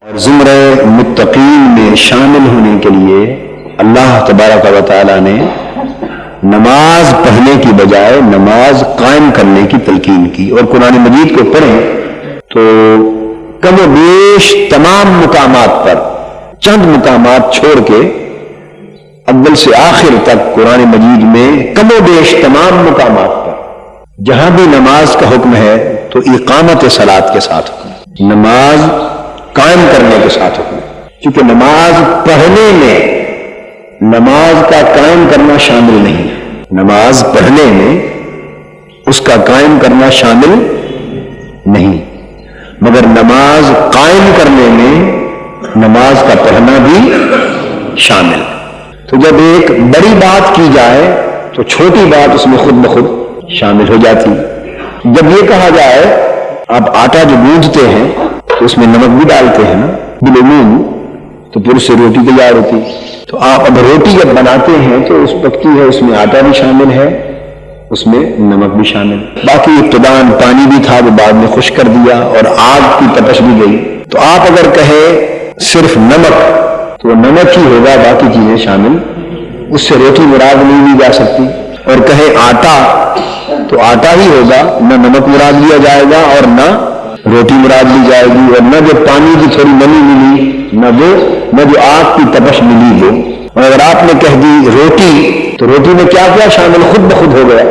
اور زمرہ متقین میں شامل ہونے کے لیے اللہ تبارک و تعالی نے نماز پڑھنے کی بجائے نماز قائم کرنے کی تلقین کی. اور قرآن مجید کو پڑھیں تو کم و بیش تمام مقامات پر چند مقامات چھوڑ کے اول سے آخر تک قرآن مجید میں کم و بیش تمام مقامات پر جہاں بھی نماز کا حکم ہے تو اقامت صلاۃ کے ساتھ حکم ہے، نماز قائم کرنے کے ساتھ حکم ہے. کیونکہ نماز پڑھنے میں نماز کا قائم کرنا شامل نہیں ہے. نماز پڑھنے میں اس کا قائم کرنا شامل نہیں، مگر نماز قائم کرنے میں نماز کا پڑھنا بھی شامل. تو جب ایک بڑی بات کی جائے تو چھوٹی بات اس میں خود بخود شامل ہو جاتی. جب یہ کہا جائے آپ آٹا جو گوندھتے ہیں تو اس میں نمک بھی ڈالتے ہیں نا بالعموم، تو پھر اس سے روٹی تیار ہوتی. تو آپ اب روٹی جب بناتے ہیں تو اس پکتی ہے، اس میں آٹا بھی شامل ہے، اس میں نمک بھی شامل. باقی ابتداءً پانی بھی تھا، وہ بعد میں خشک کر دیا اور آگ کی تپش بھی گئی. تو آپ اگر کہیں صرف نمک تو وہ نمک ہی ہوگا، باقی چیزیں شامل، اس سے روٹی مراد نہیں لی جا سکتی. اور کہیں آٹا تو آٹا ہی ہوگا، نہ نمک مراد لیا جائے گا اور نہ روٹی مراد لی جائے گی، اور نہ جو پانی کی تھوڑی نمی ملی نہ جو آگ کی تپش ملی وہ. اور اگر آپ نے کہہ دی روٹی تو روٹی میں کیا کیا شامل خود بخود ہو گیا،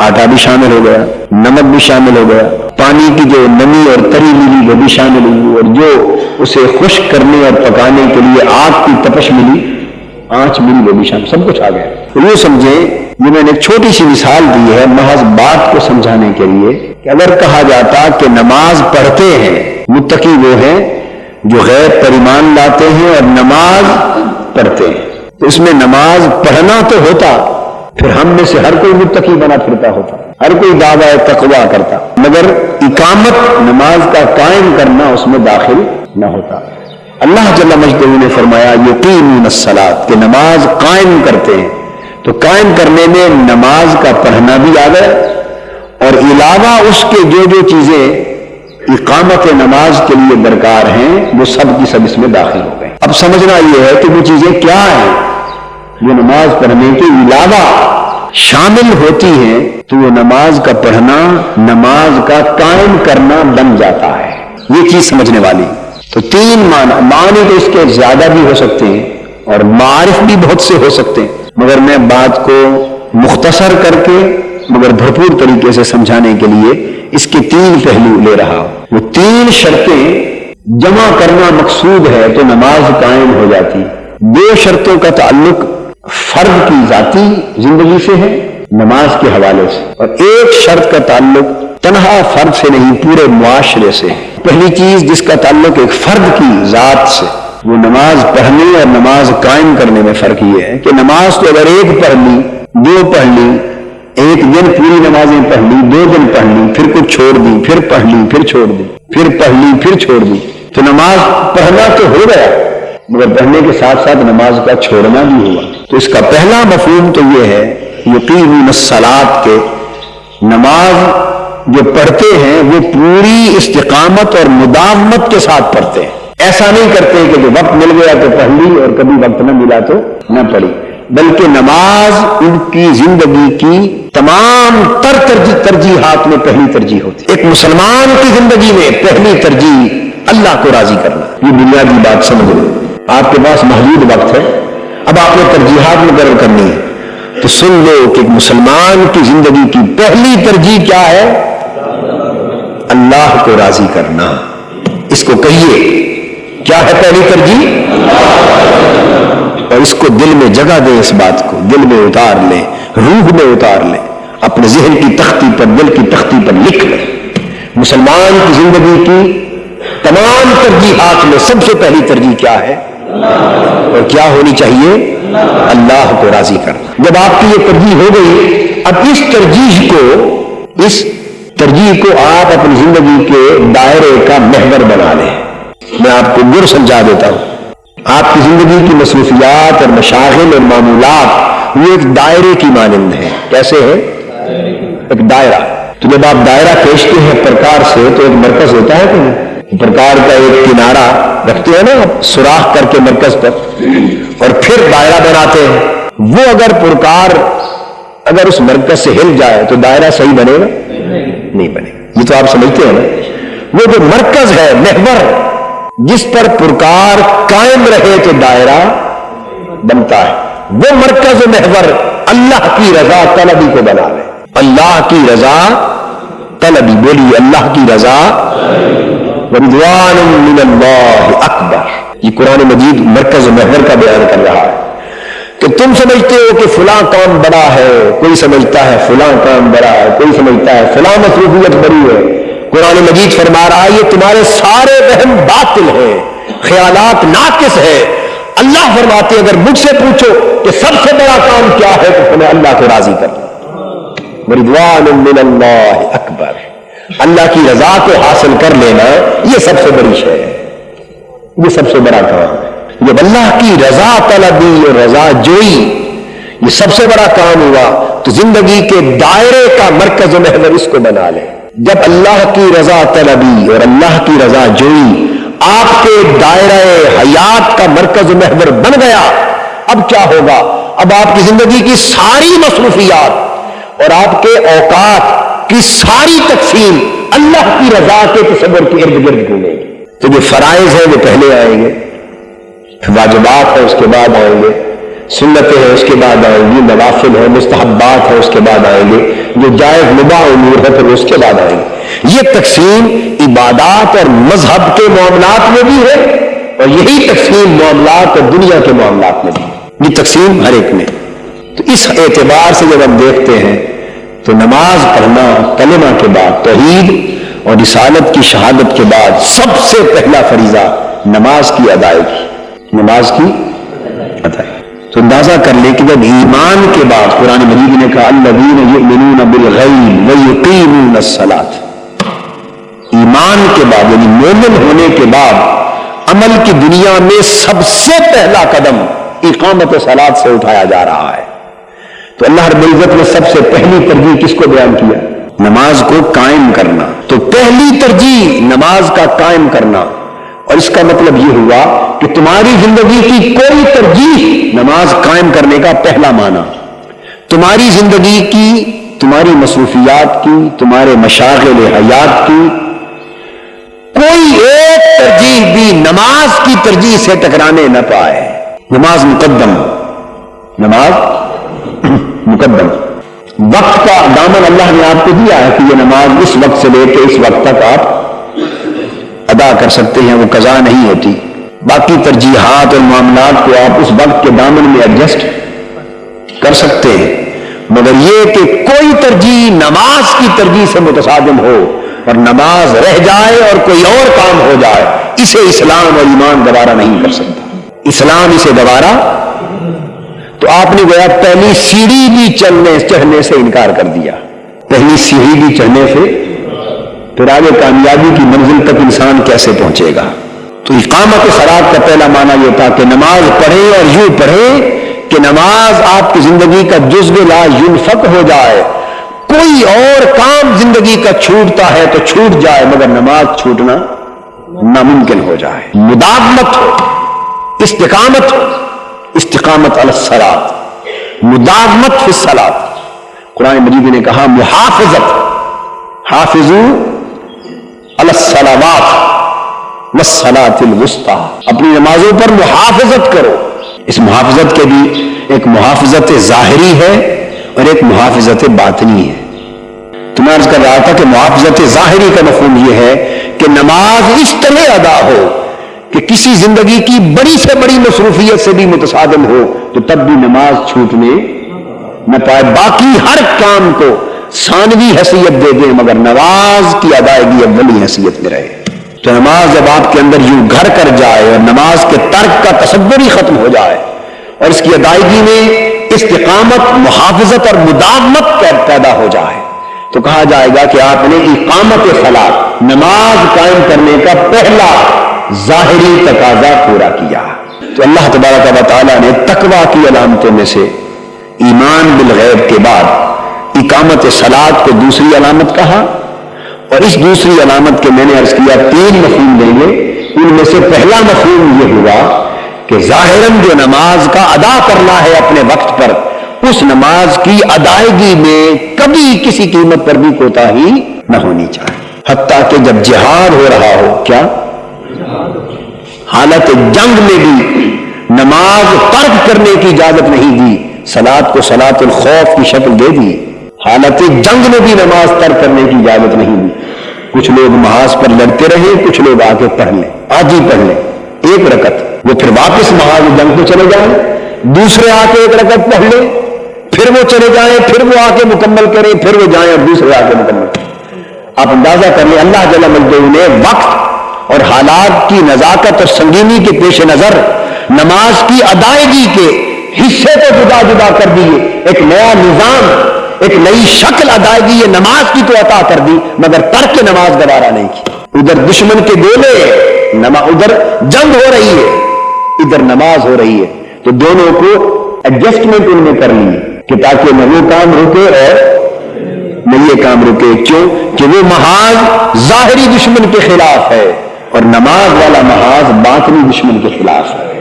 آٹا بھی شامل ہو گیا، نمک بھی شامل ہو گیا، پانی کی جو نمی اور تری ملی وہ بھی شامل ہوئی، اور جو اسے خشک کرنے اور پکانے کے لیے آگ کی تپش ملی، آنچ ملی، وہ بھی شامل، سب کچھ آ گیا. یہ سمجھیں، یہ میں نے ایک چھوٹی سی مثال دی ہے محض بات کو سمجھانے کے لیے کہ اگر کہا جاتا کہ نماز پڑھتے ہیں متقی وہ ہیں جو غیب پر ایمان لاتے ہیں اور نماز پڑھتے ہیں، تو اس میں نماز پڑھنا تو ہوتا، پھر ہم میں سے ہر کوئی متقی بنا پھرتا ہوتا، ہر کوئی دعویٰ تقویٰ کرتا، مگر اقامت نماز کا قائم کرنا اس میں داخل نہ ہوتا. اللہ جل مجدہ نے فرمایا یقیمون الصلاۃ، کہ نماز قائم کرتے ہیں. تو قائم کرنے میں نماز کا پڑھنا بھی آ گیا، اور علاوہ اس کے جو چیزیں اقامت نماز کے لیے درکار ہیں وہ سب کی سب اس میں داخل ہو گئے. اب سمجھنا یہ ہے کہ وہ چیزیں کیا ہیں جو نماز پڑھنے کے علاوہ شامل ہوتی ہیں، تو وہ نماز کا پڑھنا نماز کا قائم کرنا بن جاتا ہے. یہ چیز سمجھنے والی. تو تین معنی تو اس کے زیادہ بھی ہو سکتے ہیں اور معارف بھی بہت سے ہو سکتے ہیں، مگر میں بات کو مختصر کر کے مگر بھرپور طریقے سے سمجھانے کے لیے اس کے تین پہلو لے رہا ہوں. وہ تین شرطیں جمع کرنا مقصود ہے تو نماز قائم ہو جاتی. دو شرطوں کا تعلق فرد کی ذاتی زندگی سے ہے نماز کے حوالے سے، اور ایک شرط کا تعلق تنہا فرد سے نہیں پورے معاشرے سے ہے. پہلی چیز جس کا تعلق ایک فرد کی ذات سے، وہ نماز پڑھنے اور نماز قائم کرنے میں فرق یہ ہے کہ نماز تو اگر ایک پڑھ لی، دو پڑھ لی، ایک دن پوری نمازیں پڑھ لی، 2 دن پڑھ لی، پھر کچھ چھوڑ دی، پھر پڑھ لی، پھر چھوڑ دی، پھر پڑھ لی، پھر چھوڑ دی، تو نماز پڑھنا تو ہو گیا، مگر پڑھنے کے ساتھ ساتھ نماز کا چھوڑنا بھی ہوا. تو اس کا پہلا مفہوم تو یہ ہے یقیمون الصلاۃ، کے نماز جو پڑھتے ہیں وہ پوری استقامت اور مداومت کے ساتھ پڑھتے ہیں. ایسا نہیں کرتے کہ جو وقت مل گیا تو پڑھ لی اور کبھی وقت نہ ملا تو نہ پڑھی، بلکہ نماز ان کی زندگی کی تمام ترجیحات میں پہلی ترجیح ہوتی ہے. ایک مسلمان کی زندگی میں پہلی ترجیح اللہ کو راضی کرنا. یہ بنیادی بات سمجھ لیں. آپ کے پاس محدود وقت ہے، اب آپ نے ترجیحات مقرر کرنی ہے، تو سن لو کہ ایک مسلمان کی زندگی کی پہلی ترجیح کیا ہے؟ اللہ کو راضی کرنا. اس کو کہیے کیا ہے پہلی ترجیح؟ اور اس کو دل میں جگہ دیں، اس بات کو دل میں اتار لیں، روح میں اتار لیں، اپنے ذہن کی تختی پر، دل کی تختی پر لکھ لیں. مسلمان کی زندگی کی تمام ترجیحات میں سب سے پہلی ترجیح کیا ہے اور کیا ہونی چاہیے؟ اللہ کو راضی کرنا. جب آپ کی یہ ترجیح ہو گئی، اب اس ترجیح کو آپ اپنی زندگی کے دائرے کا محور بنا لیں. میں آپ کو گر سمجھا دیتا ہوں. آپ کی زندگی کی مصروفیات اور مشاغل اور معمولات وہ ایک دائرے کی مانند ہے. کیسے ہے؟ ایک دائرہ. تو جب آپ دائرہ کھینچتے ہیں پرکار سے تو ایک مرکز ہوتا ہے کہ نہیں؟ پرکار کا ایک کنارہ رکھتے ہیں نا سوراخ کر کے مرکز پر اور پھر دائرہ بناتے ہیں، وہ اگر پرکار اگر اس مرکز سے ہل جائے تو دائرہ صحیح بنے گا؟ نہیں بنے گا۔ یہ تو آپ سمجھتے ہیں نا، وہ جو مرکز ہے محور جس پر پرکار قائم رہے تو دائرہ بنتا ہے، وہ مرکز محور اللہ کی رضا طلبی کو بنا لے۔ اللہ کی رضا طلبی، بولیے اللہ کی رضا، ورضوان من اللہ اکبر۔ یہ قرآن مجید مرکز محور کا بیان کر رہا ہے کہ تم سمجھتے ہو کہ فلاں کام بڑا ہے، کوئی سمجھتا ہے فلاں کام بڑا ہے، کوئی سمجھتا ہے فلاں مصروفیت بڑی ہے۔ قرآن مجید فرما رہا ہے یہ تمہارے سارے وہم باطل ہیں، خیالات ناقص ہے۔ اللہ فرماتے اگر مجھ سے پوچھو کہ سب سے بڑا کام کیا ہے تو تمہیں اللہ کو راضی کرنا، ورضوان من اللہ اکبر، اللہ کی رضا کو حاصل کر لینا یہ سب سے بڑی شے ہے، یہ سب سے بڑا کام ہے۔ جب اللہ کی رضا طلبی اور رضا جوئی یہ سب سے بڑا کام ہوا تو زندگی کے دائرے کا مرکز و محور اس کو بنا لے۔ جب اللہ کی رضا طلبی اور اللہ کی رضا جوئی آپ کے دائرہ حیات کا مرکز و محور بن گیا، اب کیا ہوگا؟ اب آپ کی زندگی کی ساری مصروفیات اور آپ کے اوقات کی ساری تقسیم اللہ کی رضا کے تصور کے ارد گرد گھومے گی۔ تو جو فرائض ہیں وہ پہلے آئیں گے، واجبات ہیں اس کے بعد آئیں گے، سنتیں ہیں اس کے بعد آئیں گی، نوافل ہیں، مستحبات ہیں اس کے بعد آئیں گے، جو جائز مباح امور ہے پھر اس کے بعد آئیں گے۔ یہ تقسیم عبادات اور مذہب کے معاملات میں بھی ہے اور یہی تقسیم معاملات اور دنیا کے معاملات میں بھی ہے، یہ تقسیم ہر ایک میں۔ تو اس اعتبار سے جب ہم دیکھتے ہیں تو نماز پڑھنا کلمہ کے بعد، توحید اور رسالت کی شہادت کے بعد سب سے پہلا فریضہ نماز کی ادائیگی، نماز کی ادائیگی۔ تو اندازہ کر لیں کہ جب ایمان کے بعد قرآن مجید نے کہا الذین یؤمنون بالغیب ویقیمون الصلاۃ، ایمان کے بعد یعنی مومن ہونے کے بعد عمل کی دنیا میں سب سے پہلا قدم اقامت صلاۃ سے اٹھایا جا رہا ہے۔ تو اللہ رب العزت نے سب سے پہلی ترجیح کس کو بیان کیا؟ نماز کو قائم کرنا۔ تو پہلی ترجیح نماز کا قائم کرنا، اور اس کا مطلب یہ ہوا کہ تمہاری زندگی کی کوئی ترجیح نماز قائم کرنے کا پہلا معنی، تمہاری زندگی کی، تمہاری مصروفیات کی، تمہارے مشاغل حیات کی کوئی ایک ترجیح بھی نماز کی ترجیح سے ٹکرانے نہ پائے۔ نماز مقدم، نماز مقدم۔ وقت کا دامن اللہ نے آپ کو دیا ہے کہ یہ نماز اس وقت سے لے کے اس وقت تک آپ ادا کر سکتے ہیں، وہ قضا نہیں ہوتی۔ باقی ترجیحات اور معاملات کو آپ اس وقت کے دامن میں ایڈجسٹ کر سکتے ہیں، مگر یہ کہ کوئی ترجیح نماز کی ترجیح سے متصادم ہو اور نماز رہ جائے اور کوئی اور کام ہو جائے، اسے اسلام اور ایمان گوارا نہیں کر سکتا۔ اسلام اسے گوارا، تو آپ نے گویا پہلی سیڑھی بھی چڑھنے سے انکار کر دیا، پہلی سیڑھی بھی چڑھنے سے پھر آگے کامیابی کی منزل تک انسان کیسے پہنچے گا؟ تو اقامت صلاۃ کا پہلا معنی یہ تھا کہ نماز پڑھیں اور یوں پڑھیں کہ نماز آپ کی زندگی کا جزو لا ينفک ہو جائے۔ کوئی اور کام زندگی کا چھوٹتا ہے تو چھوٹ جائے، مگر نماز چھوٹنا ناممکن ہو جائے۔ مداومت ہو، استقامت ہو، استقامت علی الصلاۃ، مداومت فی الصلاۃ۔ قرآن مجید نے کہا محافظت، حافظوا علی الصلوات والصلاۃ الوسطی، اپنی نمازوں پر محافظت کرو۔ اس محافظت کے بھی ایک محافظت ظاہری ہے اور ایک محافظت باطنی ہے۔ تو میں عرض کر رہا تھا کہ محافظت ظاہری کا مفہوم یہ ہے کہ نماز اس طرح ادا ہو کہ کسی زندگی کی بڑی سے بڑی مصروفیت سے بھی متصادم ہو تو تب بھی نماز چھوٹنے نہ پائے، باقی ہر کام کو ثانوی حیثیت دے دیں مگر نماز کی ادائیگی اولی حیثیت میں رہے۔ تو نماز جب آپ کے اندر یوں گھر کر جائے اور نماز کے ترک کا تصور ہی ختم ہو جائے اور اس کی ادائیگی میں استقامت، محافظت اور مداومت پیدا ہو جائے تو کہا جائے گا کہ آپ نے اقامت صلاۃ، نماز قائم کرنے کا پہلا ظاہری تقاضا پورا کیا۔ تو اللہ تبارک و تعالیٰ نے تقویٰ کی علامتوں میں سے ایمان بالغیب کے بعد اقامت صلاۃ کو دوسری علامت کہا اور اس دوسری علامت کے میں نے عرض کیا 3 مفہوم دیں گے. ان میں سے پہلا مفہوم یہ ہوا کہ ظاہراً جو نماز کا ادا کرنا ہے اپنے وقت پر، اس نماز کی ادائیگی میں کبھی کسی قیمت پر بھی کوتاہی نہ ہونی چاہیے. حتیٰ کہ جب جہاد ہو رہا ہو، کیا حالت جنگ میں بھی نماز ترک کرنے کی اجازت نہیں دی. صلاۃ کو صلاۃ الخوف کی شکل دے دی. حالت جنگ میں بھی نماز ترک کرنے کی اجازت نہیں دی. کچھ لوگ محاذ پر لڑتے رہے، کچھ لوگ آ کے پڑھ لیں، آج ہی پڑھ لیں 1 رکعت، وہ پھر واپس محاذ جنگ کو چلے جائیں، دوسرے آ کے 1 رکعت پڑھ لیں، پھر وہ چلے جائیں، پھر وہ آ کے مکمل کریں، پھر وہ جائیں اور دوسرے آ کے مکمل کریں. آپ اندازہ کر لیں اللہ جل مجدہ نے وقت اور حالات کی نزاکت اور سنگینی کے پیش نظر نماز کی ادائیگی کے حصے کو جدا جدا کر دیے. ایک نیا نظام، ایک نئی شکل ادائیگی یہ نماز کی تو عطا کر دی، مگر ترک نماز گوارا نہیں کی. ادھر دشمن کے گولے، ادھر جنگ ہو رہی ہے، ادھر نماز ہو رہی ہے، تو دونوں کو ایڈجسٹمنٹ ان میں کر لی کہ تاکہ نہ وہ کام رکے اور نہ یہ کام رکے. کیوں کہ وہ محاذ ظاہری دشمن کے خلاف ہے اور نماز والا محاذ باطنی دشمن کے خلاف ہے،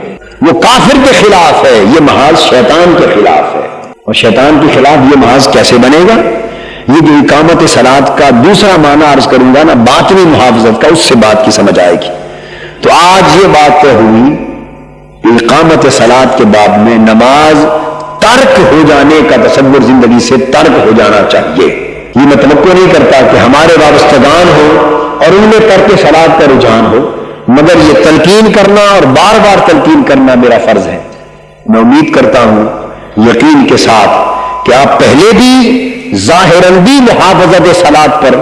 وہ کافر کے خلاف ہے، یہ محاذ شیطان کے خلاف ہے. اور شیطان کے خلاف یہ محاذ کیسے بنے گا؟ یہ جو اقامت صلاۃ کا دوسرا معنی عرض کروں گا نا، باطنی محافظت کا، اس سے بات کی سمجھ آئے گی. تو آج یہ بات طے ہوئی کہ اقامت صلاۃ کے باب میں نماز ترک ہو جانے کا تصور زندگی سے ترک ہو جانا چاہیے. یہ میں توقع نہیں کرتا کہ ہمارے وابستگان ہو اور ان میں ترک صلاۃ کا رجحان ہو، مگر یہ تلقین کرنا اور بار بار تلقین کرنا میرا فرض ہے. میں امید کرتا ہوں یقین کے ساتھ کہ آپ پہلے بھی ظاہراً بھی محافظت صلاۃ پر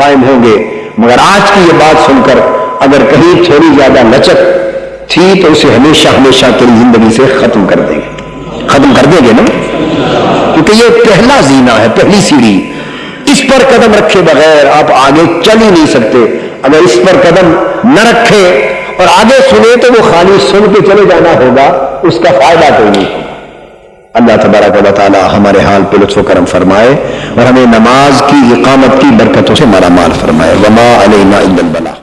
قائم ہوں گے، مگر آج کی یہ بات سن کر اگر کہیں تھوڑی زیادہ لچک تھی تو اسے ہمیشہ ہمیشہ تیری زندگی سے ختم کر دیں گے نا، کیونکہ یہ پہلا زینہ ہے، پہلی سیڑھی. اس پر قدم رکھے بغیر آپ آگے چل ہی نہیں سکتے. اگر اس پر قدم نہ رکھے اور آگے سنے تو وہ خالی سن کے چلے جانا ہوگا، اس کا فائدہ کوئی نہیں ہوگا. اللہ تبارک و تعالی ہمارے حال پہ لطف و کرم فرمائے اور ہمیں نماز کی اقامت کی برکتوں سے مالا مال فرمائے. وما علینا الا البلاغ.